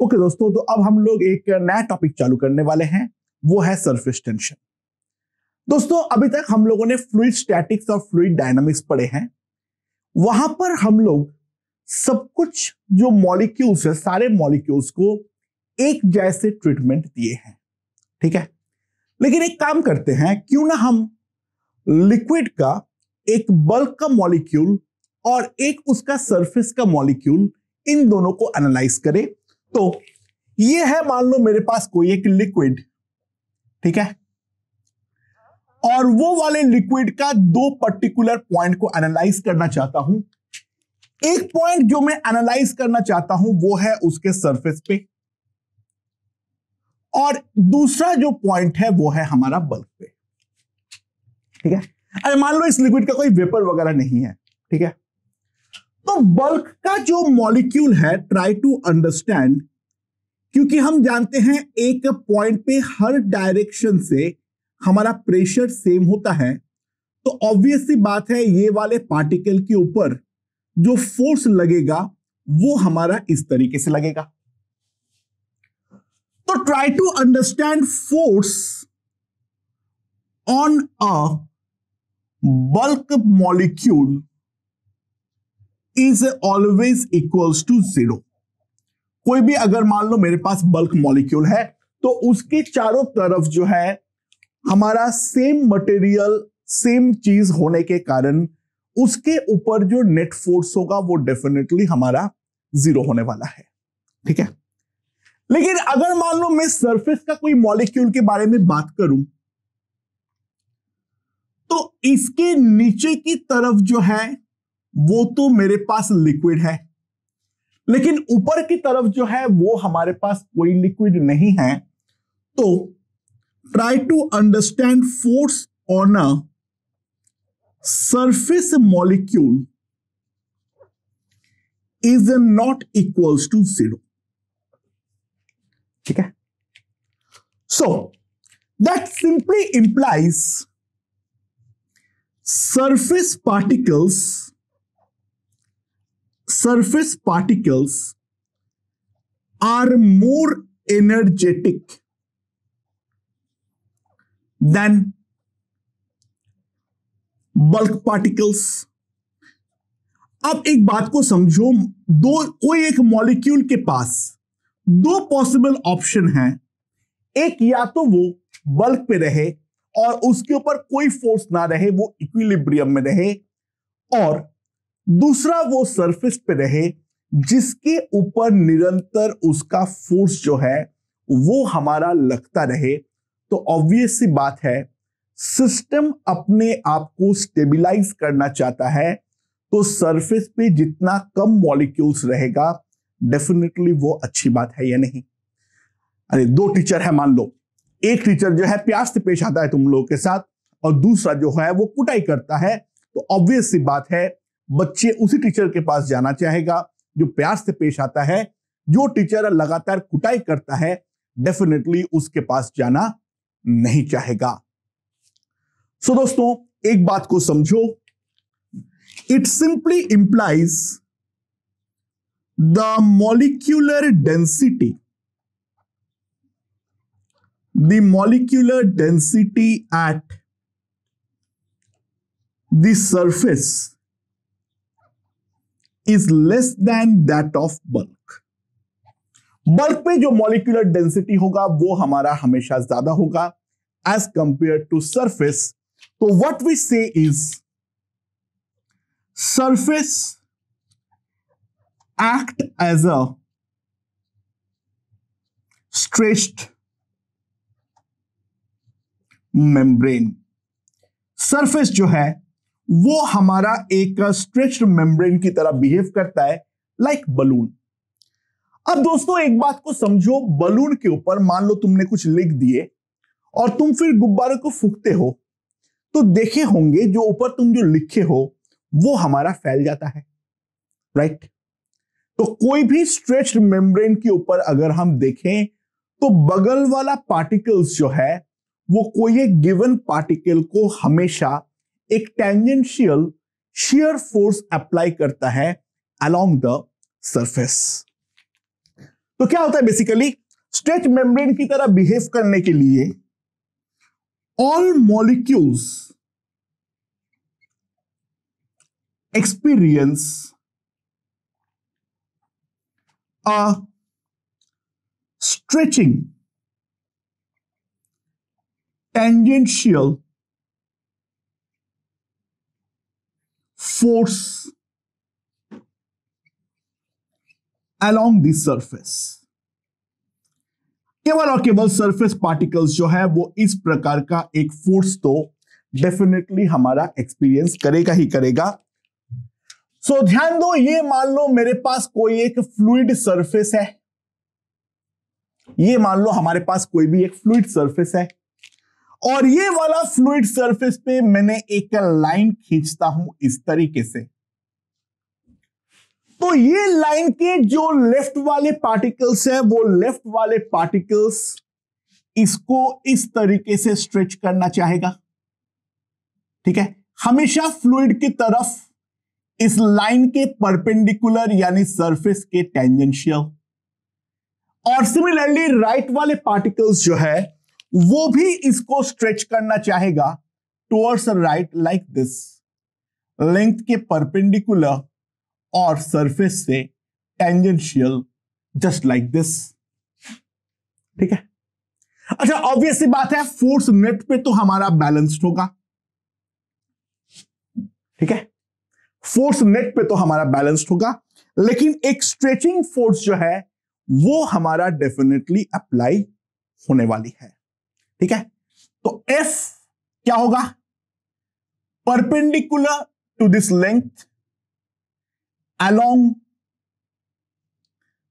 Okay दोस्तों, तो अब हम लोग एक नया टॉपिक चालू करने वाले हैं, वो है सरफेस टेंशन। दोस्तों, अभी तक हम लोगों ने फ्लूइड स्टैटिक्स और फ्लूइड डायनामिक्स पढ़े हैं। वहां पर हम लोग सब कुछ जो मॉलिक्यूल्स है, सारे मॉलिक्यूल्स को एक जैसे ट्रीटमेंट दिए हैं, ठीक है। लेकिन एक काम करते हैं, क्यों ना हम लिक्विड का एक बल्क का मॉलिक्यूल और एक उसका सरफेस का मॉलिक्यूल, इन दोनों को एनालाइज करें। तो ये है, मान लो मेरे पास कोई एक लिक्विड, ठीक है, और वो वाले लिक्विड का दो पर्टिकुलर पॉइंट को एनालाइज करना चाहता हूं। एक पॉइंट जो मैं एनालाइज करना चाहता हूं वो है उसके सरफेस पे, और दूसरा जो पॉइंट है वो है हमारा बल्क पे, ठीक है। अरे मान लो इस लिक्विड का कोई वेपर वगैरह नहीं है, ठीक है। तो बल्क का जो मॉलिक्यूल है, ट्राई टू अंडरस्टैंड, क्योंकि हम जानते हैं एक पॉइंट पे हर डायरेक्शन से हमारा प्रेशर सेम होता है, तो ऑब्वियस सी बात है ये वाले पार्टिकल के ऊपर जो फोर्स लगेगा वो हमारा इस तरीके से लगेगा। तो try to understand force on a bulk molecule is always equals to 0। कोई भी अगर मान लो मेरे पास बल्क मॉलिक्यूल है, तो उसके चारों तरफ जो है हमारा सेम मटेरियल, सेम चीज होने के कारण उसके ऊपर जो नेट फोर्स होगा वो डेफिनेटली हमारा 0 होने वाला है, ठीक है। लेकिन अगर मान लो मैं सरफेस का कोई मॉलिक्यूल के बारे में बात करूं, तो इसके नीचे की तरफ जो है वो तो मेरे पास लिक्विड है, लेकिन ऊपर की तरफ जो है वो हमारे पास कोई लिक्विड नहीं है। तो try to understand force on a surface molecule is not equals to 0, ठीक है। So that simply implies surface particles are more energetic than bulk particles। अब एक बात को समझो, कोई एक मॉलिक्यूल के पास दो पॉसिबल ऑप्शन हैं। एक, या तो वो बल्क पे रहे और उसके ऊपर कोई फोर्स ना रहे, वो इक्विलिब्रियम में रहे, और दूसरा वो सरफेस पे रहे जिसके ऊपर निरंतर उसका फोर्स जो है वो हमारा लगता रहे। तो ऑब्वियस सी बात है, सिस्टम अपने आप को स्टेबलाइज करना चाहता है, तो सरफेस पे जितना कम मॉलिक्यूल्स रहेगा डेफिनेटली वो अच्छी बात है या नहीं। अरे दो टीचर है, मान लो एक टीचर जो है प्यार से पेश आता है तुम लोगों के साथ, और दूसरा जो है वो कुटाई करता है, तो ऑब्वियस सी बात है बच्चे उसी टीचर के पास जाना चाहेगा जो प्यार से पेश आता है। जो टीचर लगातार कुटाई करता है डेफिनेटली उसके पास जाना नहीं चाहेगा। सो दोस्तों, एक बात को समझो, it simply implies the molecular density at the surface is less than that of bulk। Bulk पे जो मॉलिक्यूलर डेंसिटी होगा वो हमारा हमेशा ज्यादा होगा एज कंपेयर टू सरफेस। तो what we say is surface act as a stretched membrane. Surface जो है वो हमारा एक स्ट्रेच्ड मेम्ब्रेन की तरह बिहेव करता है, लाइक बलून। अब दोस्तों एक बात को समझो, बलून के ऊपर मान लो तुमने कुछ लिख दिए और तुम फिर गुब्बारे को फूंकते हो, तो देखे होंगे जो ऊपर तुम जो लिखे हो वो हमारा फैल जाता है, राइट। तो कोई भी स्ट्रेच्ड मेम्ब्रेन के ऊपर अगर हम देखें तो बगल वाला पार्टिकल्स जो है वो कोई एक गिवन पार्टिकल को हमेशा एक टेंजेंशियल shear फोर्स अप्लाई करता है along द सरफेस। तो क्या होता है बेसिकली, स्ट्रेच मेम्ब्रेन की तरह बिहेव करने के लिए all molecules experience a stretching tangential force along the surface। केवल और केवल सरफेस पार्टिकल्स जो है वो इस प्रकार का एक फोर्स तो डेफिनेटली हमारा एक्सपीरियंस करेगा ही करेगा। सो ध्यान दो, ये मान लो मेरे पास कोई एक फ्लूइड सरफेस है, ये मान लो हमारे पास कोई भी एक फ्लूइड सरफेस है, और ये वाला फ्लूइड सरफेस पे मैंने एक लाइन खींचता हूं इस तरीके से। तो ये लाइन के जो लेफ्ट वाले पार्टिकल्स है, वो लेफ्ट वाले पार्टिकल्स इसको इस तरीके से स्ट्रेच करना चाहेगा। ठीक है, हमेशा फ्लूइड की तरफ इस लाइन के परपेंडिकुलर यानी सरफेस के टेंजेंशियल। और सिमिलरली राइट वाले पार्टिकल्स जो है वो भी इसको स्ट्रेच करना चाहेगा towards right like this, length के परपेंडिकुलर और सरफेस से टेंजेंशियल जस्ट लाइक दिस। ठीक है, अच्छा ऑब्वियस सी बात है, फोर्स नेट पे तो हमारा बैलेंस्ड होगा। ठीक है, फोर्स नेट पे तो हमारा बैलेंस्ड होगा, लेकिन एक स्ट्रेचिंग फोर्स जो है वो हमारा डेफिनेटली अप्लाई होने वाली है। ठीक है, तो F क्या होगा, perpendicular to this length along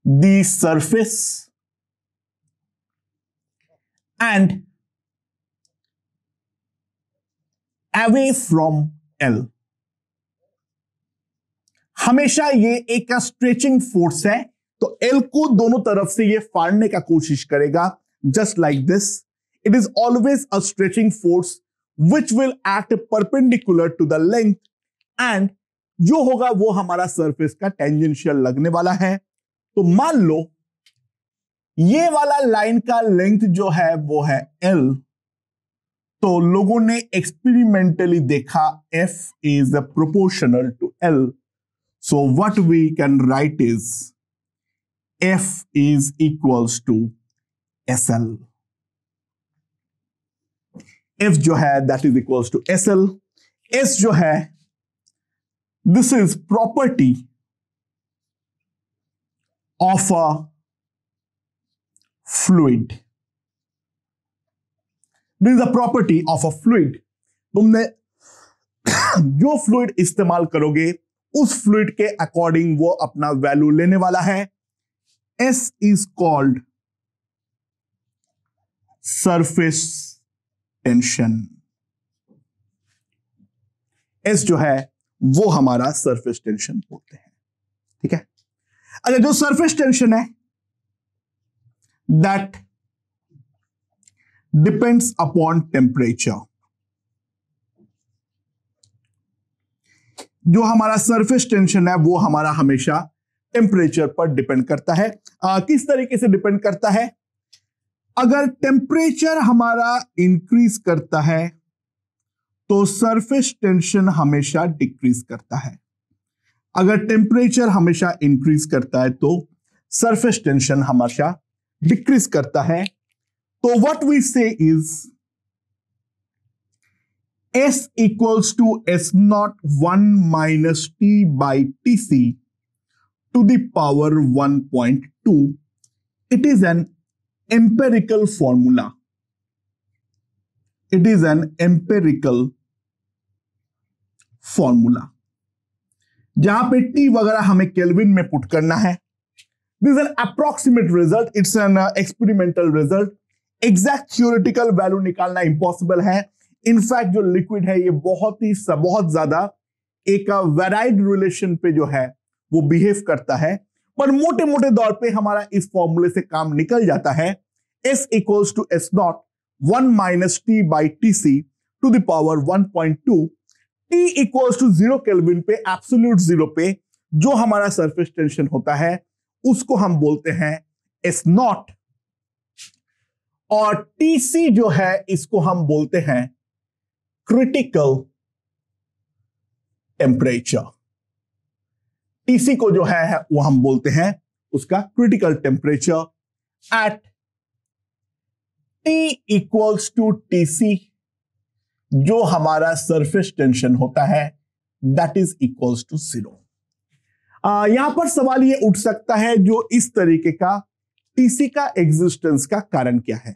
the surface and away from L। हमेशा ये एक स्ट्रेचिंग फोर्स है, तो L को दोनों तरफ से ये फाड़ने का कोशिश करेगा just like this. It is always a stretching force which will act perpendicular to the length, and जो होगा वो हमारा सरफेस का टेंजेंशियल लगने वाला है। तो मान लो ये वाला लाइन का लेंथ जो है वो है L, तो लोगों ने एक्सपेरिमेंटली देखा F is proportional to L, so what we can write is F is equals to SL। F जो है that is equals to SL। S जो है this is property of a fluid। This is a property of a fluid। तुमने जो fluid इस्तेमाल करोगे उस fluid के अकॉर्डिंग वो अपना वैल्यू लेने वाला है। S is called surface tension। S जो है वो हमारा सरफेस टेंशन बोलते हैं। ठीक है, अच्छा जो सरफेस टेंशन है दैट डिपेंड्स अपॉन टेम्परेचर। जो हमारा सरफेस टेंशन है वो हमारा हमेशा टेम्परेचर पर डिपेंड करता है। किस तरीके से डिपेंड करता है, अगर टेम्परेचर हमारा इंक्रीज करता है तो सरफेस टेंशन हमेशा डिक्रीज करता है। अगर टेम्परेचर हमेशा इंक्रीज करता है तो सरफेस टेंशन हमेशा डिक्रीज करता है। तो what we say is S equals to S naught 1 minus T by TC to the power 1.2। It is an empirical formula। It is an empirical formula जहां पे T वगैरह हमें केल्विन में put करना है। This is an approximate result, it's an experimental result. Exact theoretical value निकालना impossible है। In fact जो लिक्विड है ये बहुत ज्यादा एक वेराइड रिलेशन पे जो है वो बिहेव करता है, पर मोटे मोटे तौर पे हमारा इस फॉर्मूले से काम निकल जाता है। S equals to S naught 1 minus T by TC to the power 1.2। T equals to 0 kelvin पे, एब्सोल्यूट 0 पे जो हमारा सरफेस टेंशन होता है उसको हम बोलते हैं एस नॉट, और टीसी जो है इसको हम बोलते हैं क्रिटिकल टेम्परेचर। टीसी को जो है वो हम बोलते हैं उसका critical temperature at T equals to TC, जो हमारा सरफेस टेंशन होता है दैट इज इक्वल्स टू 0। यहां पर सवाल ये उठ सकता है जो इस तरीके का टीसी का एग्जिस्टेंस का कारण क्या है।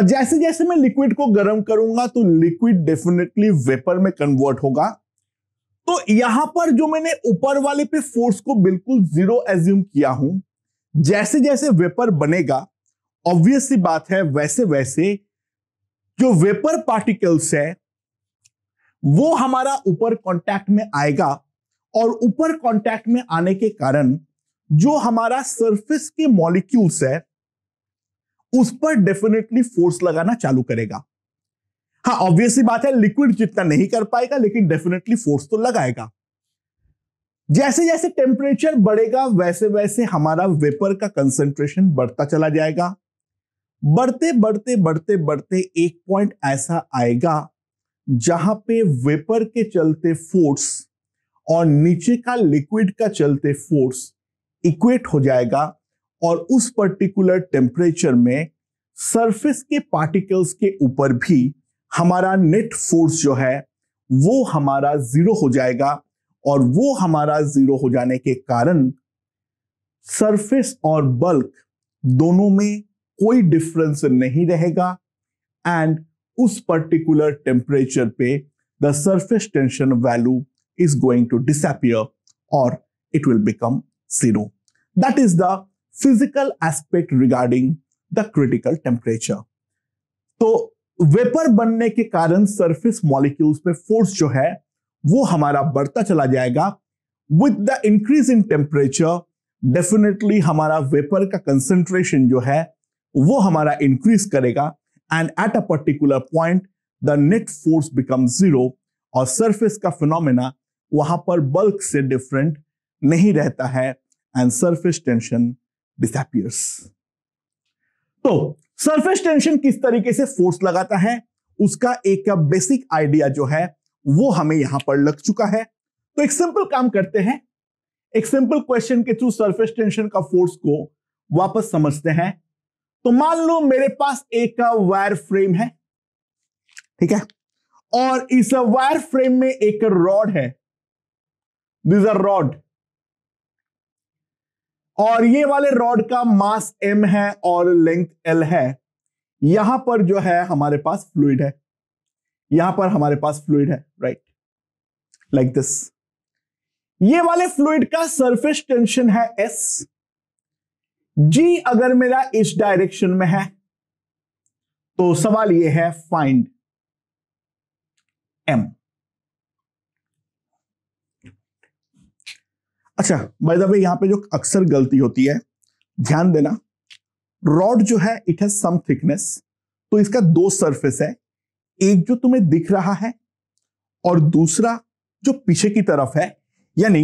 जैसे जैसे मैं लिक्विड को गर्म करूंगा तो लिक्विड डेफिनेटली वेपर में कन्वर्ट होगा। तो यहां पर जो मैंने ऊपर वाले पे फोर्स को बिल्कुल 0 एज्यूम किया हूं, जैसे जैसे वेपर बनेगा ऑब्वियस सी बात है वैसे वैसे जो वेपर पार्टिकल्स है वो हमारा ऊपर कांटेक्ट में आएगा, और ऊपर कांटेक्ट में आने के कारण जो हमारा सरफेस के मॉलिक्यूल्स है उस पर डेफिनेटली फोर्स लगाना चालू करेगा। हाँ ऑब्वियसली बात है लिक्विड जितना नहीं कर पाएगा लेकिन डेफिनेटली फोर्स तो लगाएगा। जैसे जैसे टेम्परेचर बढ़ेगा वैसे वैसे हमारा वेपर का कंसंट्रेशन बढ़ता चला जाएगा। बढ़ते बढ़ते बढ़ते बढ़ते एक पॉइंट ऐसा आएगा जहां पे वेपर के चलते फोर्स और नीचे का लिक्विड का चलते फोर्स इक्वेट हो जाएगा, और उस पर्टिकुलर टेम्परेचर में सरफेस के पार्टिकल्स के ऊपर भी हमारा नेट फोर्स जो है वो हमारा 0 हो जाएगा, और वो हमारा 0 हो जाने के कारण सरफेस और बल्क दोनों में कोई डिफरेंस नहीं रहेगा, एंड उस पर्टिकुलर टेम्परेचर पे the surface tension value is going to disappear or it will become 0. That is the physical aspect regarding the critical temperature. तो वेपर बनने के कारण सरफेस मॉलिक्यूल्स पे फोर्स जो है वो हमारा बढ़ता चला जाएगा। With the increase in temperature definitely हमारा वेपर का कंसंट्रेशन जो है वो हमारा इंक्रीज करेगा, and at a particular point the net force becomes 0, और सरफेस का फिनोमेना वहां पर बल्क से डिफरेंट नहीं रहता है, एंड सरफेस टेंशन डिसअपीयर्स। तो सरफेस टेंशन किस तरीके से फोर्स लगाता है उसका एक बेसिक आइडिया जो है वो हमें यहां पर लग चुका है। तो एक सिंपल काम करते हैं, एक सिंपल क्वेश्चन के थ्रू सरफेस टेंशन का फोर्स को वापस समझते हैं। तो मान लो मेरे पास एक वायर फ्रेम है, ठीक है, और इस वायर फ्रेम में एक रॉड है, दिस अ रॉड, और ये वाले रॉड का मास m है और लेंथ l है। यहां पर जो है हमारे पास फ्लूइड है, यहां पर हमारे पास फ्लूइड है, राइट, लाइक दिस। ये वाले फ्लूइड का सरफेस टेंशन है S, G अगर मेरा इस डायरेक्शन में है तो सवाल ये है फाइंड M। अच्छा बाय द वे यहां पे जो अक्सर गलती होती है ध्यान देना, रॉड जो है इट हैज सम थिकनेस, तो इसका 2 सरफेस है, एक जो तुम्हें दिख रहा है और दूसरा जो पीछे की तरफ है, यानी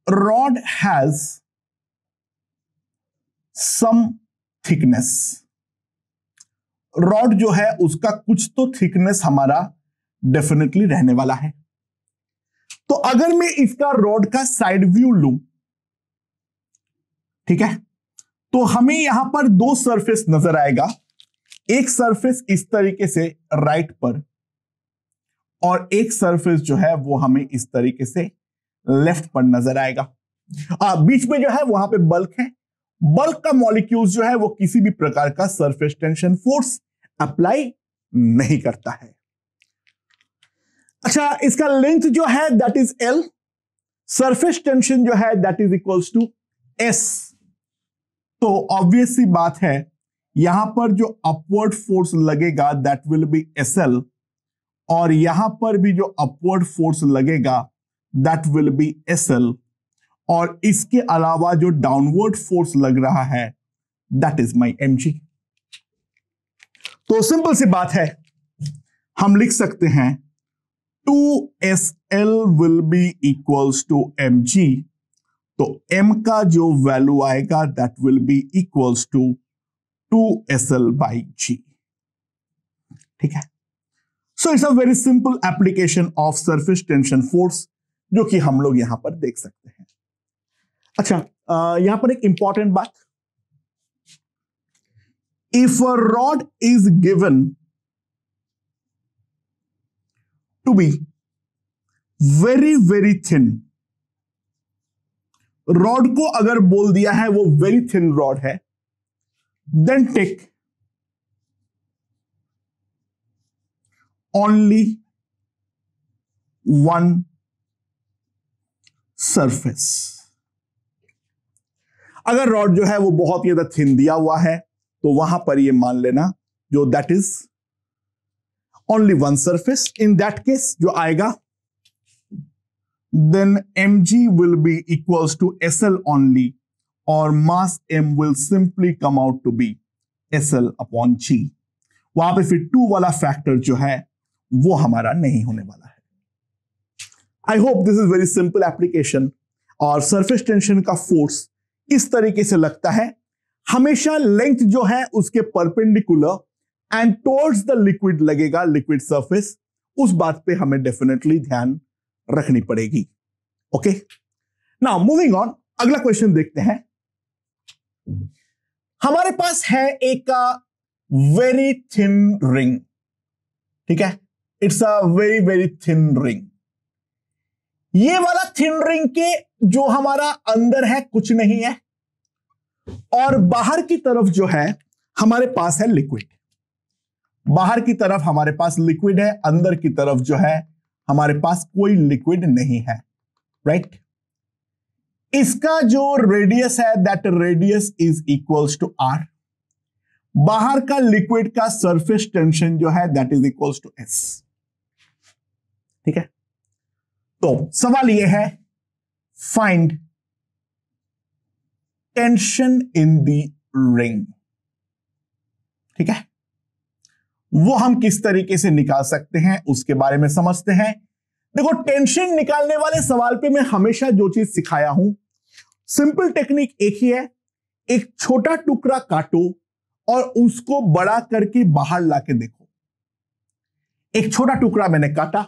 rod has some thickness. Rod जो है उसका कुछ तो थिकनेस हमारा डेफिनेटली रहने वाला है। तो अगर मैं इसका रॉड का साइड व्यू लूं, ठीक है, तो हमें यहां पर 2 सरफेस नजर आएगा, एक सरफेस इस तरीके से राइट पर, और एक सरफेस जो है वो हमें इस तरीके से लेफ्ट पर नजर आएगा। बीच में जो है वहां पे बल्क है, बल्क का मॉलिक्यूल्स जो है वो किसी भी प्रकार का सरफेस टेंशन फोर्स अप्लाई नहीं करता है। अच्छा इसका लेंथ जो है that is L, surface tension जो है that is equals to S। तो ऑब्वियस सी बात है यहां पर जो अपवर्ड फोर्स लगेगा दैट विल बी SL, और यहां पर भी जो अपवर्ड फोर्स लगेगा दैट विल बी SL, और इसके अलावा जो डाउनवर्ड फोर्स लग रहा है दैट इज माई mg। तो सिंपल सी बात है, हम लिख सकते हैं 2SL will be equals to mg। तो m का जो वैल्यू आएगा that will be equals to 2SL/G। ठीक है, so it's a very simple application of surface tension force जो कि हम लोग यहां पर देख सकते हैं। अच्छा, यहां पर एक इंपॉर्टेंट बात, if a rod is given to be very very thin, rod को अगर बोल दिया है वो वेरी थिन रॉड है, then take only one surface. अगर रॉड जो है वो बहुत ही ज्यादा थिन दिया हुआ है तो वहां पर ये मान लेना जो that is only one surface. In that case जो आएगा then mg will be equals to SL only, or mass m will simply come out to be SL upon G। वहां पे फिर 2 वाला फैक्टर जो है वो हमारा नहीं होने वाला है। I hope this is very simple application. और सरफेस टेंशन का फोर्स इस तरीके से लगता है, हमेशा लेंथ जो है उसके perpendicular and towards the liquid लगेगा, लिक्विड सरफेस। उस बात पे हमें डेफिनेटली ध्यान रखनी पड़ेगी। ओके, नाउ मूविंग ऑन, अगला क्वेश्चन देखते हैं। हमारे पास है एक वेरी थिन रिंग। ठीक है, it's a very very thin ring. ये वाला थिन रिंग के जो हमारा अंदर है कुछ नहीं है, और बाहर की तरफ जो है हमारे पास है लिक्विड। बाहर की तरफ हमारे पास लिक्विड है, अंदर की तरफ जो है हमारे पास कोई लिक्विड नहीं है, राइट। इसका जो रेडियस है that radius is equals to R। बाहर का लिक्विड का सरफेस टेंशन जो है that is equals to S। ठीक है, तो सवाल यह है, find tension in the ring. ठीक है, वो हम किस तरीके से निकाल सकते हैं उसके बारे में समझते हैं। देखो, टेंशन निकालने वाले सवाल पे मैं हमेशा जो चीज सिखाया हूं, सिंपल टेक्निक एक ही है, एक छोटा टुकड़ा काटो और उसको बड़ा करके बाहर लाके देखो। एक छोटा टुकड़ा मैंने काटा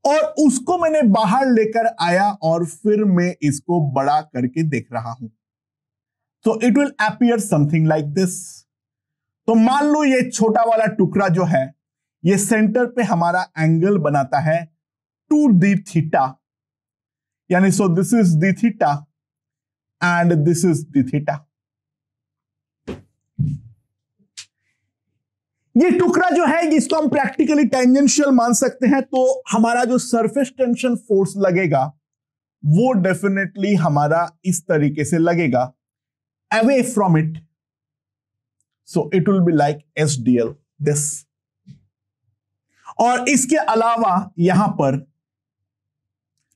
और उसको मैंने बाहर लेकर आया और फिर मैं इसको बड़ा करके देख रहा हूं, तो it will appear something like this. तो मान लो ये छोटा वाला टुकड़ा जो है ये सेंटर पे हमारा एंगल बनाता है 2d थीटा, यानी सो this is d theta and this is d theta. ये टुकड़ा जो है इसको हम प्रैक्टिकली टेंजेंशियल मान सकते हैं, तो हमारा जो सरफेस टेंशन फोर्स लगेगा वो डेफिनेटली हमारा इस तरीके से लगेगा, away from it. So it will be like SDL this। और इसके अलावा यहां पर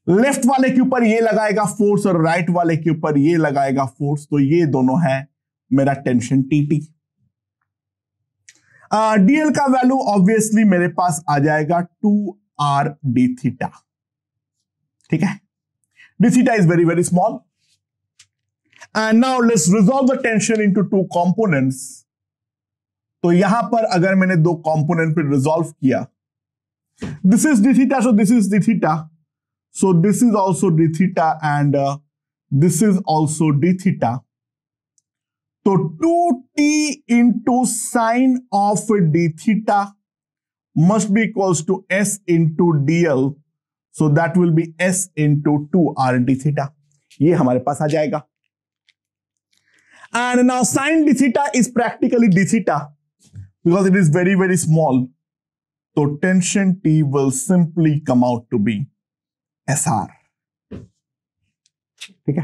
लेफ्ट वाले के ऊपर ये लगाएगा फोर्स और राइट वाले के ऊपर ये लगाएगा फोर्स, तो ये दोनों है मेरा टेंशन TT। DL का वैल्यू ऑब्वियसली मेरे पास आ जाएगा 2R d थीटा। ठीक है, d theta is very very small. And now let's resolve the tension into 2 components. तो यहां पर अगर मैंने 2 कंपोनेंट पे रिजॉल्व किया, this is d theta, so this is d theta, so this is also d theta and this is also d theta. तो 2t into sine of d theta must be equals to s into dl, so that will be s into 2r d theta. ये हमारे पास आ जाएगा। And now sine d theta is practically d theta because it is very very small, so tension T will simply come out to be SR। ठीक है,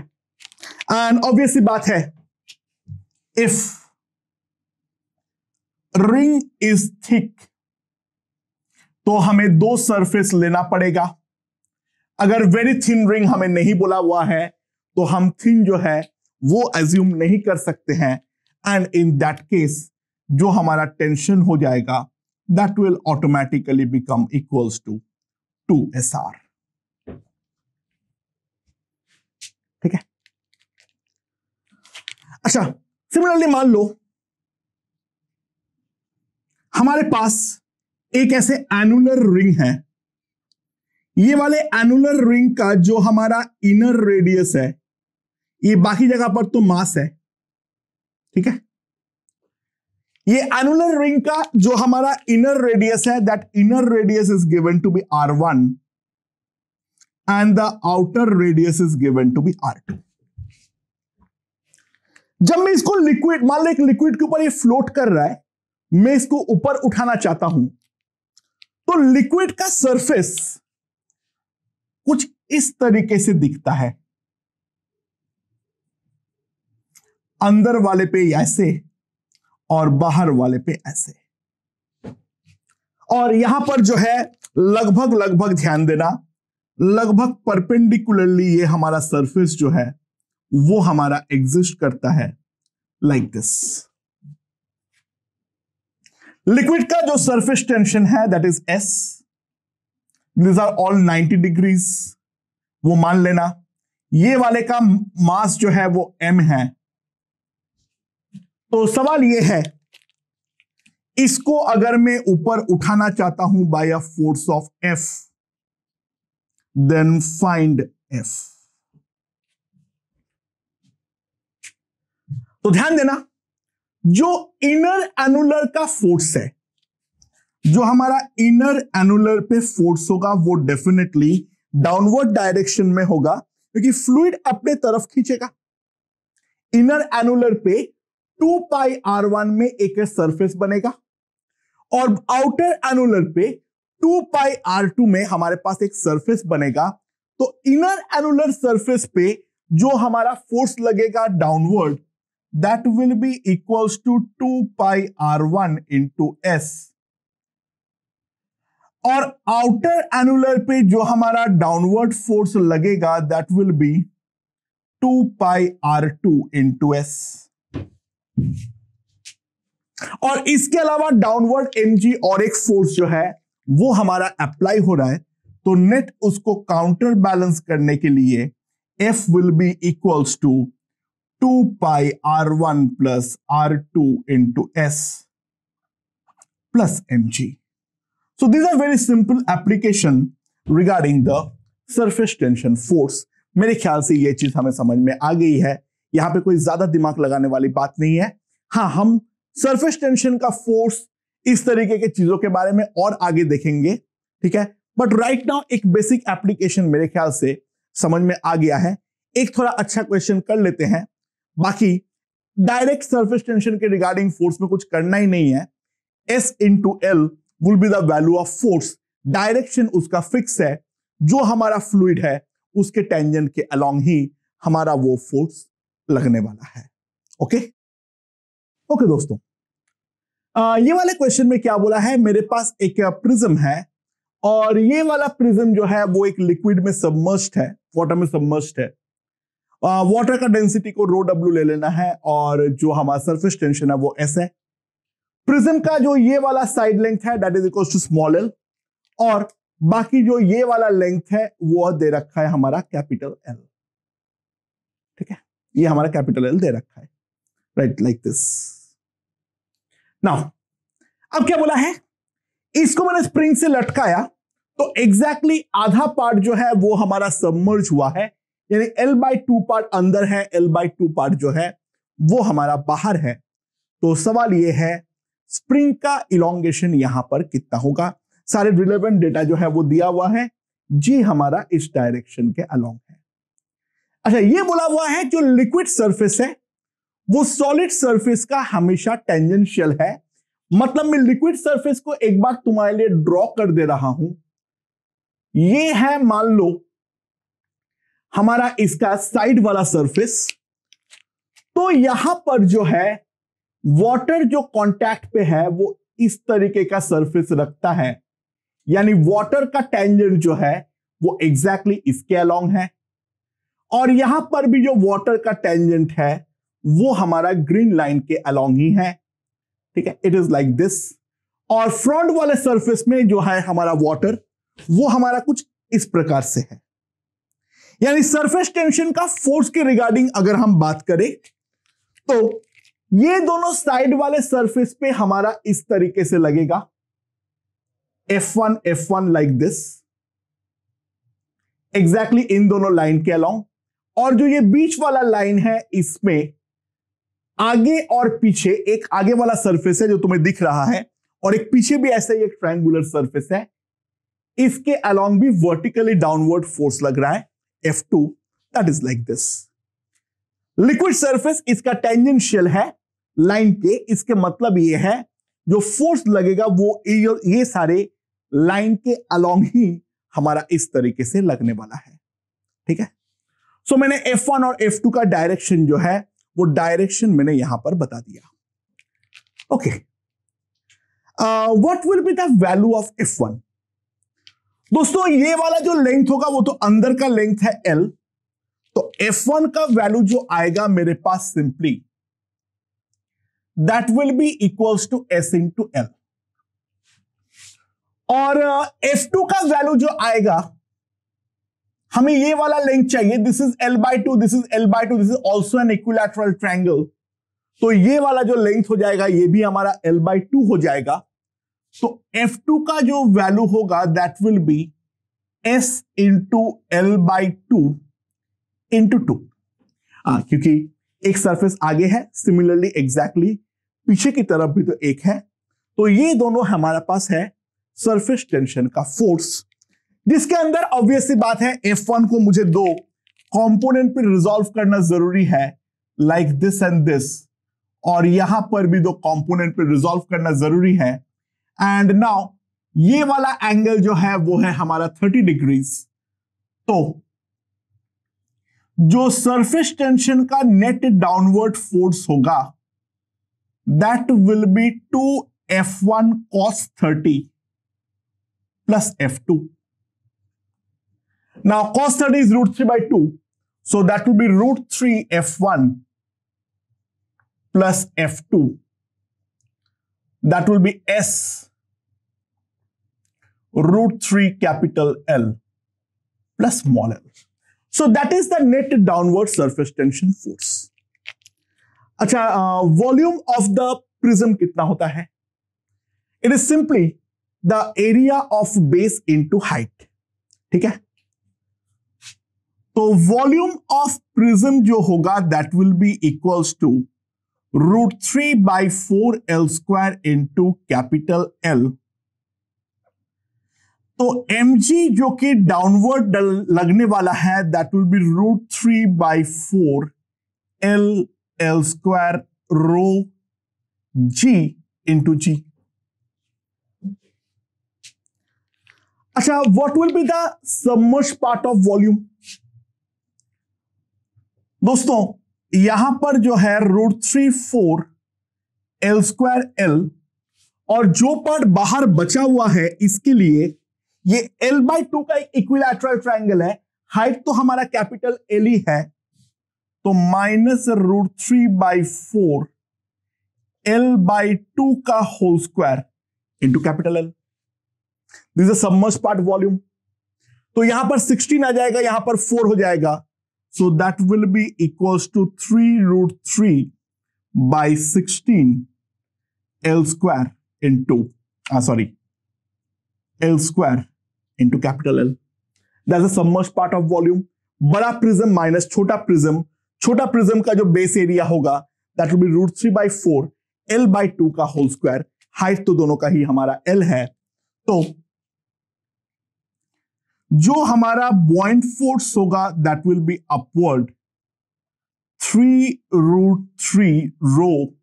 and obviously बात है, if ring is thick तो हमें 2 surface लेना पड़ेगा। अगर very thin ring हमें नहीं बोला हुआ है तो हम थिन जो है वो एज्यूम नहीं कर सकते हैं, एंड इन दैट केस जो हमारा टेंशन हो जाएगा that will automatically become equals to 2SR। ठीक है, अच्छा, सिमिलरली मान लो हमारे पास एक ऐसे एनुलर रिंग है, ये वाले एनुलर रिंग का जो हमारा इनर रेडियस है, ये बाकी जगह पर तो मास है, ठीक है। ये एनुलर रिंग का जो हमारा इनर रेडियस है, that inner radius is given to be r1 and the outer radius is given to be r2। जब मैं इसको लिक्विड, मान लो एक लिक्विड के ऊपर ये फ्लोट कर रहा है, मैं इसको ऊपर उठाना चाहता हूं, तो लिक्विड का सरफेस कुछ इस तरीके से दिखता है, अंदर वाले पे ऐसे और बाहर वाले पे ऐसे। और यहां पर जो है लगभग ध्यान देना, लगभग परपेंडिकुलरली ये हमारा सरफेस जो है वो हमारा एग्जिस्ट करता है लाइक दिस। लिक्विड का जो सरफेस टेंशन है that is S, this are all 90 degrees, वो मान लेना। ये वाले का मास जो है वो M है। तो सवाल ये है, इसको अगर मैं ऊपर उठाना चाहता हूं by a force of F, then find F। तो ध्यान देना, जो इनर एनुलर का फोर्स है, जो हमारा इनर एनुलर पे फोर्स होगा वो डेफिनेटली डाउनवर्ड डायरेक्शन में होगा, क्योंकि फ्लूइड अपने तरफ खींचेगा। इनर एनुलर पे 2 पाई r1 में एक सरफेस बनेगा और आउटर एनुलर पे 2 पाई r2 में हमारे पास एक सरफेस बनेगा। तो इनर एनुलर सरफेस पे जो हमारा फोर्स लगेगा downward, that will be equals to 2 pi r1 into S। और आउटर एनुलर पे जो हमारा डाउनवर्ड फोर्स लगेगा that will be 2 pi r2 into S। और इसके अलावा डाउनवर्ड mg और एक फोर्स जो है वो हमारा अप्लाई हो रहा है, तो नेट उसको काउंटर बैलेंस करने के लिए F will be equals to 2 pi r1 plus r2 into S plus mg. So these are very simple application regarding the surface tension force. मेरे ख्याल से ये चीज हमें समझ में आ गई है, यहां पे कोई ज्यादा दिमाग लगाने वाली बात नहीं है। हाँ, हम सरफेस टेंशन का फोर्स, इस तरीके के चीजों के बारे में और आगे देखेंगे, ठीक है। बट राइट नाउ एक बेसिक एप्लीकेशन मेरे ख्याल से समझ में आ गया है। एक थोड़ा अच्छा क्वेश्चन कर लेते हैं, बाकी डायरेक्ट सरफेस टेंशन के रिगार्डिंग फोर्स में कुछ करना ही नहीं है। S into L will be the value of force, direction उसका फिक्स है, जो हमारा फ्लूइड है उसके टेंजेंट के अलोंग ही हमारा वो फोर्स लगने वाला है। ओके ओके दोस्तों, ये वाले क्वेश्चन में क्या बोला है, मेरे पास एक प्रिज्म है और ये वाला प्रिज्म जो है वो एक लिक्विड में सबमर्ज्ड है, वाटर में सबमर्ज्ड है। वाटर का डेंसिटी को ρw ले लेना है और जो हमारा सरफेस टेंशन है वो S है। प्रिज्म का जो ये वाला साइड लेंथ है that is equal to small l, और बाकी जो ये वाला लेंथ है वो दे रखा है हमारा कैपिटल L, ठीक है। ये हमारा कैपिटल L दे रखा है, राइट, लाइक दिस। नाउ अब क्या बोला है, इसको मैंने स्प्रिंग से लटकाया तो एग्जैक्टली आधा पार्ट जो है वो हमारा सबमर्ज हुआ है, यानी L/2 पार्ट अंदर है, L/2 पार्ट जो है वो हमारा बाहर है। तो सवाल ये है स्प्रिंग का इलोंगेशन यहां पर कितना होगा। सारे रिलेवेंट डेटा जो है वो दिया हुआ है, जी हमारा इस डायरेक्शन के अलोंग है। अच्छा, ये बोला हुआ है जो लिक्विड सरफेस है वो सॉलिड सरफेस का हमेशा टेंजेंशियल है। मतलब मैं लिक्विड सरफेस को एक बार तुम्हारे लिए ड्रॉ कर दे रहा हूं। ये है मान लो हमारा इसका साइड वाला सरफेस, तो यहां पर जो है वाटर जो कांटेक्ट पे है वो इस तरीके का सरफेस रखता है, यानी वाटर का टेंजेंट जो है वो एग्जैक्टली इसके अलोंग है, और यहां पर भी जो वाटर का टेंजेंट है वो हमारा ग्रीन लाइन के अलोंग ही है, ठीक है। It is like this. और फ्रंट वाले सरफेस में जो है हमारा वाटर वो हमारा कुछ इस प्रकार से है। यानी सरफेस टेंशन का फोर्स के रिगार्डिंग अगर हम बात करें तो ये दोनों साइड वाले सरफेस पे हमारा इस तरीके से लगेगा F1 लाइक दिस, एग्जैक्टली इन दोनों लाइन के अलोंग। और जो ये बीच वाला लाइन है इसमें आगे और पीछे एक आगे वाला सरफेस है जो तुम्हें दिख रहा है, और एक पीछे भी ऐसा ही एक ट्रायंगुलर सरफेस है, इसके अलोंग भी वर्टिकली डाउनवर्ड फोर्स लग रहा है F2, that is like this. Liquid surface इसका टेंजेंशियल है लाइन के, इसके मतलब ये है जो फोर्स लगेगा वो ये सारे लाइन के अलोंग ही हमारा इस तरीके से लगने वाला है। ठीक है, सो मैंने F1 और F2 का डायरेक्शन जो है वो डायरेक्शन मैंने यहां पर बता दिया। Okay, what will be the value of F1? दोस्तों ये वाला जो लेंथ होगा वो तो अंदर का लेंथ है L, तो F1 का वैल्यू जो आएगा मेरे पास simply that will be equals to S into L, और F2 का वैल्यू जो आएगा, हमें ये वाला लेंथ चाहिए, this is L/2, this is L/2, this is also an equilateral triangle, तो ये वाला जो लेंथ हो जाएगा ये भी हमारा L/2 हो जाएगा। तो F2 का जो वैल्यू होगा that will be S into L/2 into 2, क्योंकि एक सरफेस आगे है, सिमिलरली एग्जैक्टली पीछे की तरफ भी तो एक है, तो ये दोनों हमारे पास है सरफेस टेंशन का फोर्स, जिसके अंदर ऑब्वियस सी बात है F1 को मुझे दो कंपोनेंट पे रिजॉल्व करना जरूरी है, लाइक दिस एंड दिस, और यहां पर भी दो कंपोनेंट पे रिजॉल्व करना जरूरी है। एंड नाउ ये वाला एंगल जो है वो है हमारा 30 डिग्रीज, तो जो सरफेस टेंशन का नेट डाउनवर्ड फोर्स होगा that will B 2F1 cos 30 plus F2. Now cos 30 is √3/2, so that will be √3 F1 plus F2. That will be S √3 capital L plus small l. So that is the net downward surface tension force. अच्छा, volume of the prism कितना होता है? It is simply the area of base into height. ठीक है, तो volume of prism जो होगा that will be equals to √3/4 L² into capital L। तो mg जो कि डाउनवर्ड लगने वाला है that will be √3/4 L² rho g into g। अच्छा, what will be the submerged part of volume? दोस्तों यहां पर जो है √3/4 L² L, और जो पार्ट बाहर बचा हुआ है इसके लिए ये L/2 का एक इक्विलैटरल ट्रायंगल है, हाइट तो हमारा कैपिटल L ही है, तो -√3/4 L/2 का whole square into capital L। This is submerged part volume. तो यहां पर 16 आ जाएगा, यहां पर 4 हो जाएगा, so that will be equals to 3√3/16 L² into L² into capital L। That's the submerged part of volume. बड़ा प्रिज्म माइनस छोटा प्रिज्म, छोटा प्रिज्म का जो बेस एरिया होगा दैट विल बी √3/4 L/2 का होल स्क्वायर, हाइट तो दोनों का ही हमारा L है, तो जो हमारा बॉइंट फोर्स होगा that will be upward 3√3 rho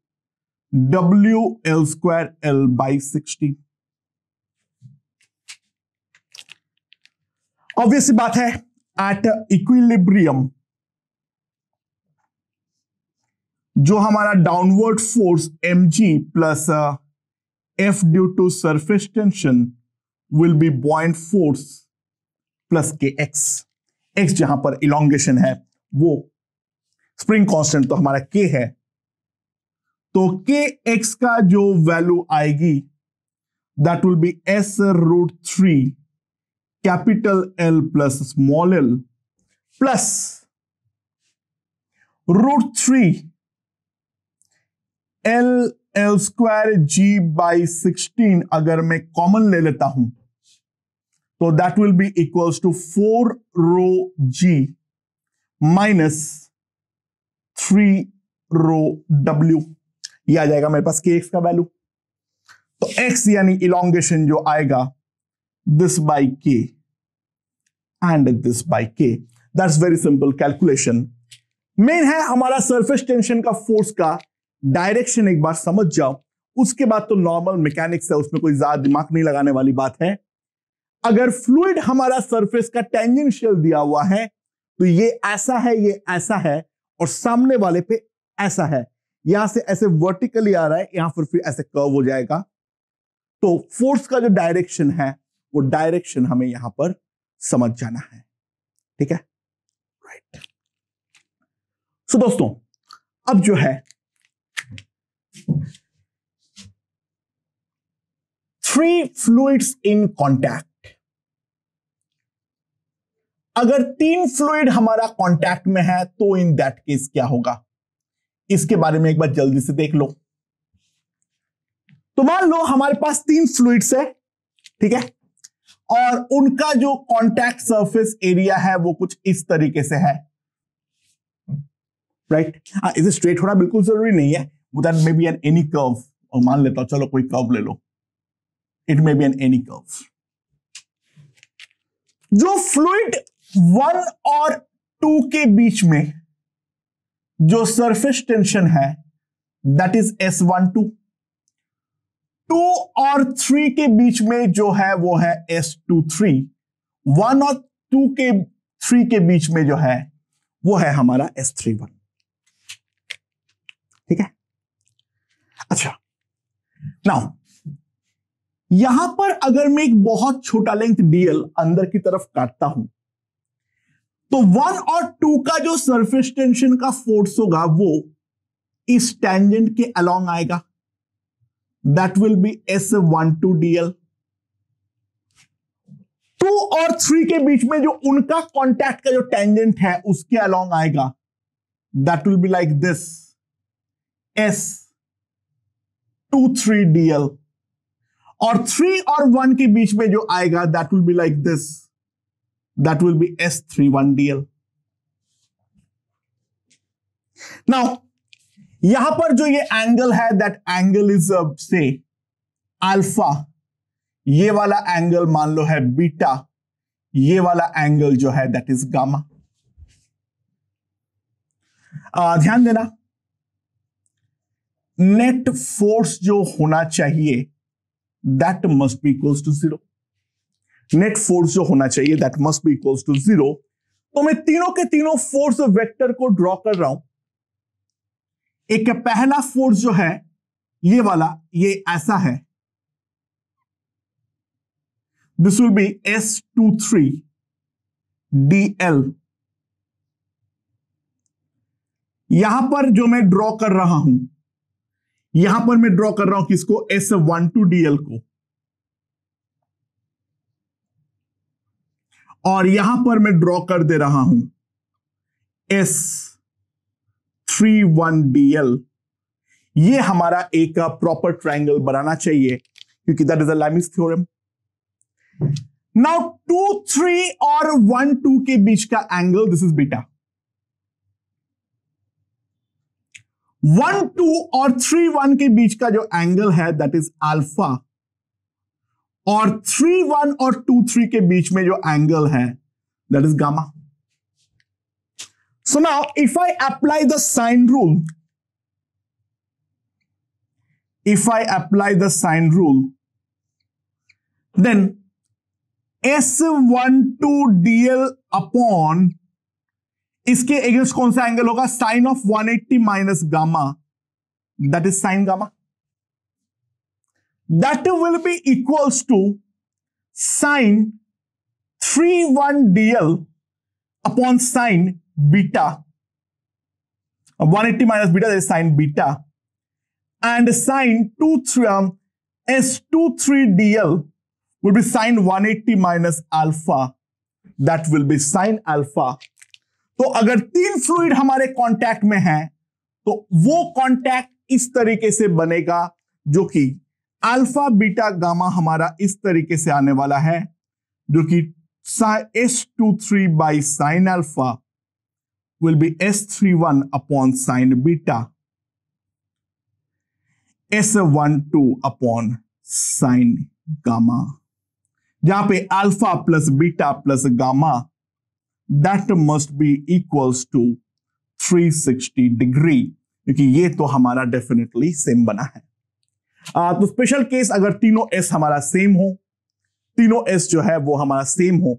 WL² L/16। Obvious बात है एट इक्विलिब्रियम जो हमारा downward force mg plus F due to surface tension will be buoyant force plus kx। x जहां पर इलोंगेशन है वो स्प्रिंग कांस्टेंट तो हमारा k है, तो kx का जो वैल्यू आएगी that will be S √3 capital L plus small l plus √3 L² G/16 अगर मैं कॉमन ले लेता हूं तो that will be equals to 4ρg minus 3ρw। ये आ जाएगा मेरे पास kx का वैल्यू। तो x यानी इलोंगेशन जो आएगा this by k and this by k। That's very simple calculation. Main है हमारा सरफेस टेंशन का फोर्स का डायरेक्शन एक बार समझ जाओ, उसके बाद तो नॉर्मल मैकेनिक्स है, उसमें कोई ज्यादा दिमाग नहीं लगाने वाली बात है। अगर फ्लूइड हमारा सरफेस का टेंजेंशियल दिया हुआ है तो ये ऐसा है, ये ऐसा है, और सामने वाले पे ऐसा है। यहां से ऐसे वर्टिकली आ रहा है, यहां पर फिर ऐसे कर्व हो जाएगा। तो फोर्स का जो डायरेक्शन है वो डायरेक्शन हमें यहां पर समझ जाना है। ठीक है, राइट। सो दोस्तों, अब जो है 3 फ्लूइड्स इन कॉन्टैक्ट। अगर 3 फ्लूइड हमारा कॉन्टैक्ट में है तो इन दैट केस क्या होगा, इसके बारे में एक बार जल्दी से देख लो। तो मान लो हमारे पास 3 फ्लूइड्स है, ठीक है, और उनका जो कॉन्टैक्ट सरफेस एरिया है वो कुछ इस तरीके से है, राइट। इसे स्ट्रेट होना बिल्कुल जरूरी नहीं है, that may be an any curve, और मान लेता हूं चलो कोई कर्व ले लो, it may be an any curve. जो फ्लूइड 1 और 2 के बीच में जो सरफेस टेंशन है दैट इज S12। 2 और 3 के बीच में जो है वो है S23। 1 और 3 के बीच में जो है वो है हमारा S31। ठीक है, अच्छा। नाउ यहां पर अगर मैं एक बहुत छोटा लेंथ dl अंदर की तरफ काटता हूं तो 1 और 2 का जो सरफेस टेंशन का फोर्स होगा वो इस टेंजेंट के अलोंग आएगा, that will B S12 dl। 2 और 3 के बीच में जो उनका कॉन्टैक्ट का जो टेंजेंट है उसके अलोंग आएगा, that will be like this S23 dl। और 3 और 1 के बीच में जो आएगा that will be like this, that will B S31 dl। Now यहां पर जो ये एंगल है दैट एंगल इज से अल्फा, ये वाला एंगल मान लो है बीटा, ये वाला एंगल जो है दैट इज गामा। ध्यान देना, नेट फोर्स जो होना चाहिए that must be equals to 0। Net force जो होना चाहिए that must be equals to 0। तो मैं तीनों के तीनों फोर्स वेक्टर को ड्रॉ कर रहा हूं। एक पहला फोर्स जो है ये वाला, ये ऐसा है, this will B S23 dl। यहां पर जो मैं ड्रॉ कर रहा हूं, यहां पर मैं ड्रॉ कर रहा हूं किसको, S12 dl को, और यहां पर मैं ड्रॉ कर दे रहा हूं S31 dl। ये हमारा एक प्रॉपर ट्रायंगल बनाना चाहिए क्योंकि that is a Lami's theorem. Now 2, 3 और 1, 2 के बीच का एंगल दिस इज बीटा। 1, 2 और 3, 1 के बीच का जो एंगल है दैट इज अल्फा, और 3, 1 और 2, 3 के बीच में जो एंगल है that is gamma. So now if I apply the sine rule, then S12 dl upon इसके अगेंस्ट कौन सा एंगल होगा, sine of 180 minus gamma, that is sine gamma. That will be equals to sin 31 dl upon sin beta, 180 minus beta, that is sin beta, and sin S23 dl will be sin 180 minus alpha, that will be sin alpha। तो अगर 3 fluid हमारे contact में है तो वो contact इस तरीके से बनेगा, जो कि अल्फा बीटा गामा हमारा इस तरीके से आने वाला है, जो कि S23 by sin alpha will be S31 upon sin beta, S12 upon sin gamma, जहां पे alpha plus beta plus gamma that must be equals to 360 degree, क्योंकि ये तो हमारा डेफिनेटली सेम बना है। तो स्पेशल केस अगर तीनों एस हमारा सेम हो, तीनों एस जो है वो हमारा सेम हो,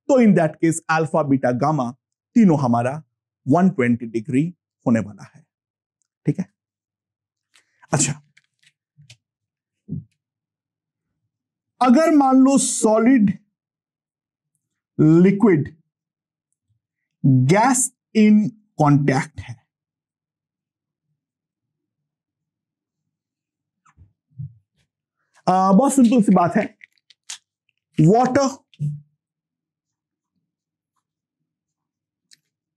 तो इन that case alpha beta gamma तीनों हमारा 120 डिग्री होने वाला है। ठीक है, अच्छा, अगर मान लो solid, liquid, gas in contact है, बहुत सिंपल सी बात है, water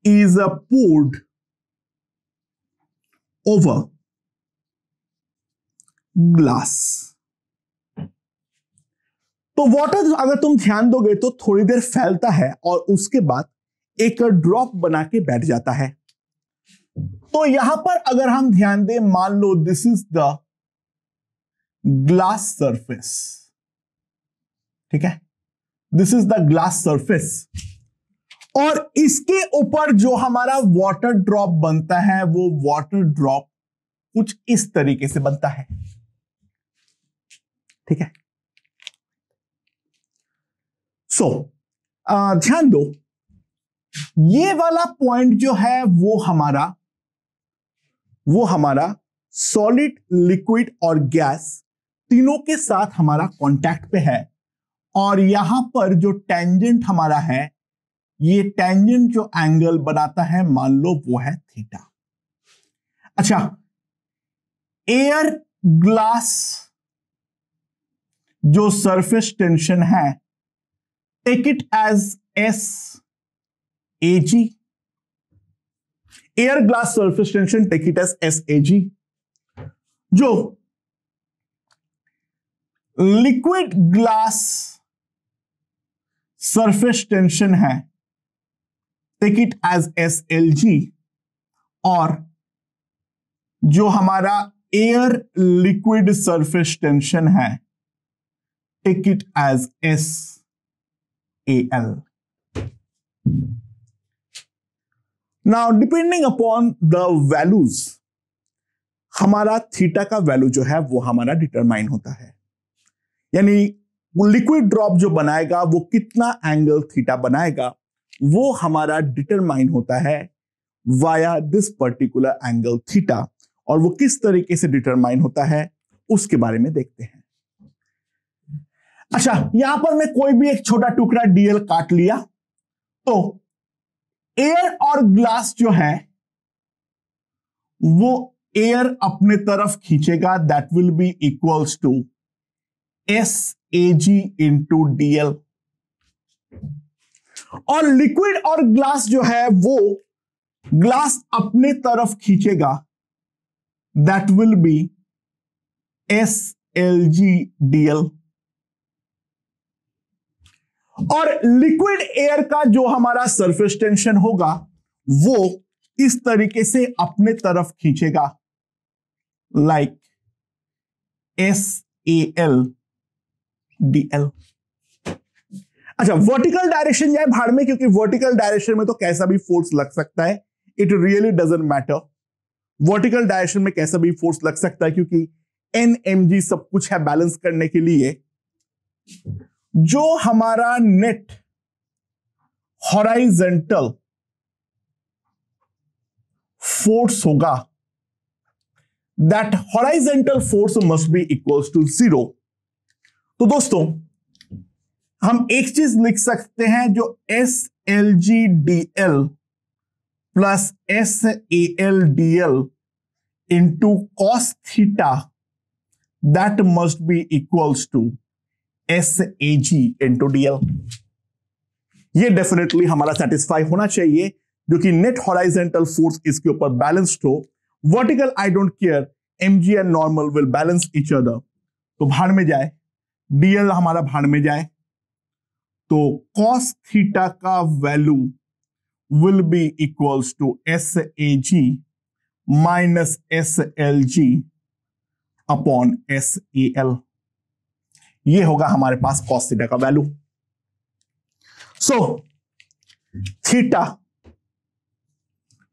is poured over glass। तो वाटर अगर तुम ध्यान दोगे तो थोड़ी देर फैलता है और उसके बाद एक ड्रॉप बना के बैठ जाता है। तो यहां पर अगर हम ध्यान दें, मान लो this is the glass surface, ठीक है, this is the glass surface, और इसके ऊपर जो हमारा वाटर ड्रॉप बनता है वो वाटर ड्रॉप कुछ इस तरीके से बनता है। ठीक है, सो ध्यान दो, ये वाला पॉइंट जो है वो हमारा सॉलिड, लिक्विड और गैस तीनों के साथ हमारा कांटेक्ट पे है, और यहां पर जो टेंजेंट हमारा है, ये टेंजेंट जो एंगल बनाता है मान लो वो है थीटा। अच्छा, एयर ग्लास जो सरफेस टेंशन है, take it as SAG, air glass surface tension take it as SAG। जो लिक्विड ग्लास सरफेस टेंशन है, टेक इट एज SLG, और जो हमारा एयर लिक्विड सरफेस टेंशन है, take it as SAL। Now depending upon the values, हमारा theta का value जो है वो हमारा डिटरमाइन होता है, यानी लिक्विड ड्रॉप जो बनाएगा वो कितना एंगल थीटा बनाएगा वो हमारा डिटरमाइन होता है via this particular angle theta, और वो किस तरीके से डिटरमाइन होता है उसके बारे में देखते हैं। अच्छा, यहां पर मैं कोई भी एक छोटा टुकड़ा डीएल काट लिया, तो एयर और ग्लास जो है वो एयर अपने तरफ खींचेगा, that will be equals to SAG into DL, और लिक्विड और ग्लास जो है वो ग्लास अपने तरफ खींचेगा, that will be SLG DL, और लिक्विड एयर का जो हमारा सरफेस टेंशन होगा वो इस तरीके से अपने तरफ खींचेगा, लाइक SAL DL। अच्छा, वर्टिकल डायरेक्शन जाए भाड़ में, क्योंकि वर्टिकल डायरेक्शन में तो कैसा भी फोर्स लग सकता है, it really doesn't matter. Vertical direction में कैसा भी फोर्स लग सकता है, क्योंकि NMG सब कुछ है बैलेंस करने के लिए। जो हमारा नेट हॉराइजेंटल फोर्स होगा, that horizontal force must be equals to 0। तो दोस्तों, हम एक चीज लिख सकते हैं, जो SLG DL plus SAL DL into cos theta, that must be equals to SAG into DL। ये डेफिनेटली हमारा सेटिस्फाई होना चाहिए, जो कि नेट हॉराइजेंटल फोर्स इसके ऊपर बैलेंस्ड हो। Vertical I don't care, mg and normal will balance each other, तो भाड़ में जाए, dl हमारा भाड़ में जाए, तो cos थीटा का value will be equals to sag minus slg upon sal। ये होगा हमारे पास cos थीटा का value. So theta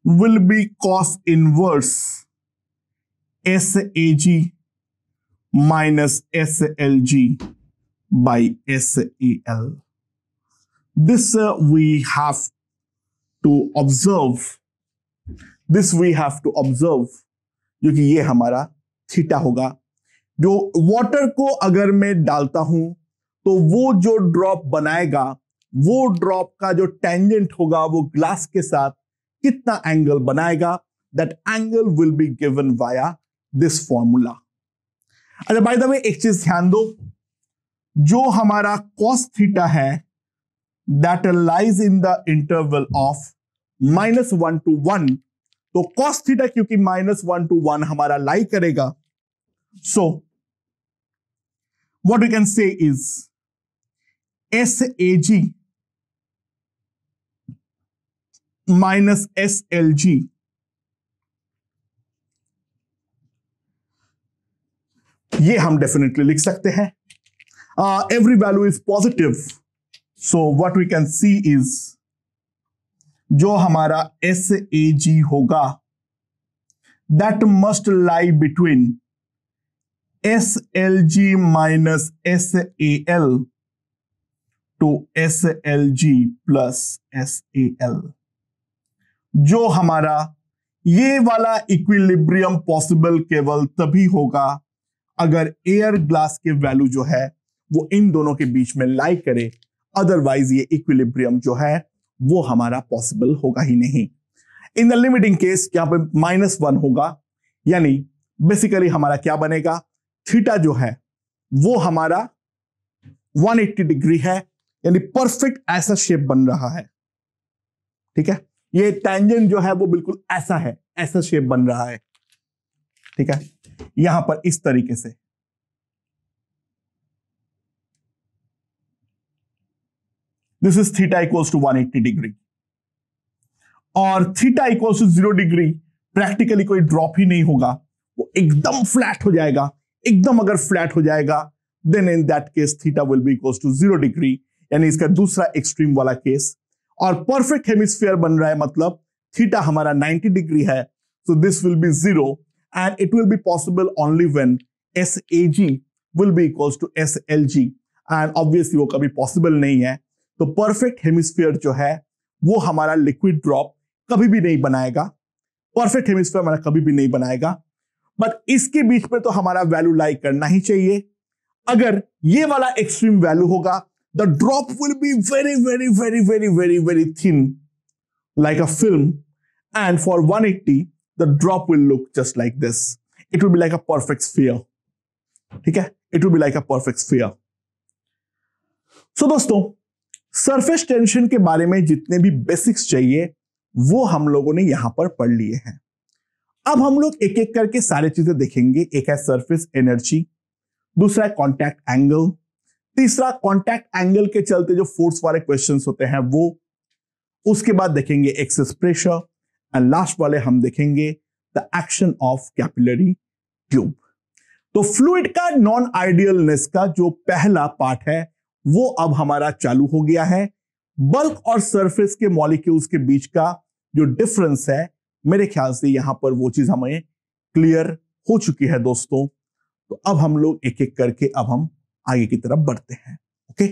will be cos inverse sag minus slg by sal. This we have to observe. This we have to observe, जो कि ये हमारा theta होगा। जो वाटर को अगर मैं डालता हूं तो वो जो ड्रॉप बनाएगा, वो ड्रॉप का जो टेंजेंट होगा वो ग्लास के साथ कितना एंगल बनाएगा, that angle will be given via this formula. अच्छा बाय द वे एक चीज ध्यान दो, जो हमारा cos थीटा है that lies in the interval of -1 to 1, तो cos थीटा क्योंकि -1 to 1 हमारा लाई करेगा, so what we can say is sag minus slg ये हम डेफिनेटली लिख सकते हैं। Every value is positive, so what we can see is जो हमारा sag होगा that must lie between slg minus sal to slg plus sal। जो हमारा ये वाला इक्विलिब्रियम पॉसिबल केवल तभी होगा अगर एयर ग्लास के वैल्यू जो है वो इन दोनों के बीच में लाई करे, अदरवाइज ये इक्विलिब्रियम जो है वो हमारा पॉसिबल होगा ही नहीं। इन द लिमिटिंग केस यहां पे -1 होगा, यानी बेसिकली हमारा क्या बनेगा, थीटा जो है वो हमारा 180 डिग्री है, यानी परफेक्ट ऐसा शेप बन रहा है। ठीक है, ये टेंजेंट जो है वो बिल्कुल ऐसा है, ऐसा शेप बन रहा है। ठीक है, यहां पर इस तरीके से this is theta equals to 180 degree, और theta equals to 0 degree practically कोई ड्रॉप ही नहीं होगा, वो एकदम फ्लैट हो जाएगा। एकदम अगर फ्लैट हो जाएगा then in that case theta will be equals to 0 degree, यानी इसका दूसरा एक्सट्रीम वाला केस। और परफेक्ट हेमिस्फीयर बन रहा है, मतलब थीटा हमारा 90 डिग्री है, so this will be 0 and it will be possible only when sag will be equals to slg, and obviously वो कभी पॉसिबल नहीं है। तो परफेक्ट हेमिस्फीयर जो है वो हमारा लिक्विड ड्रॉप कभी भी नहीं बनाएगा, परफेक्ट हेमिस्फीयर हमारा कभी भी नहीं बनाएगा, बट इसके बीच में तो हमारा वैल्यू लाई करना ही चाहिए। अगर ये वाला एक्सट्रीम वैल्यू होगा, the drop will be very thin like a film, and for 180 the drop will look just like this. It will be like a perfect sphere. ठीक है, it will be like a perfect sphere. So दोस्तों, surface tension के बारे में जितने भी basics चाहिए वो हम लोगों ने यहां पर पढ़ लिए हैं। अब हम लोग एक एक करके सारी चीजें देखेंगे। एक है सरफेस एनर्जी, दूसरा है कॉन्टैक्ट एंगल, तीसरा कॉन्टैक्ट एंगल के चलते जो फोर्स वाले क्वेश्चंस होते हैं वो, उसके बाद देखेंगे एक्सेस प्रेशर, एंड लास्ट वाले हम देखेंगे the action of capillary tube. तो फ्लूइड का नॉन आइडियलनेस का जो पहला पार्ट है वो अब हमारा चालू हो गया है। बल्क और सरफेस के मॉलिक्यूल्स के बीच का जो डिफरेंस है, मेरे ख्याल से यहां पर वो चीज हमें क्लियर हो चुकी है दोस्तों। तो अब हम लोग एक एक करके अब हम आगे की तरफ बढ़ते हैं। ओके।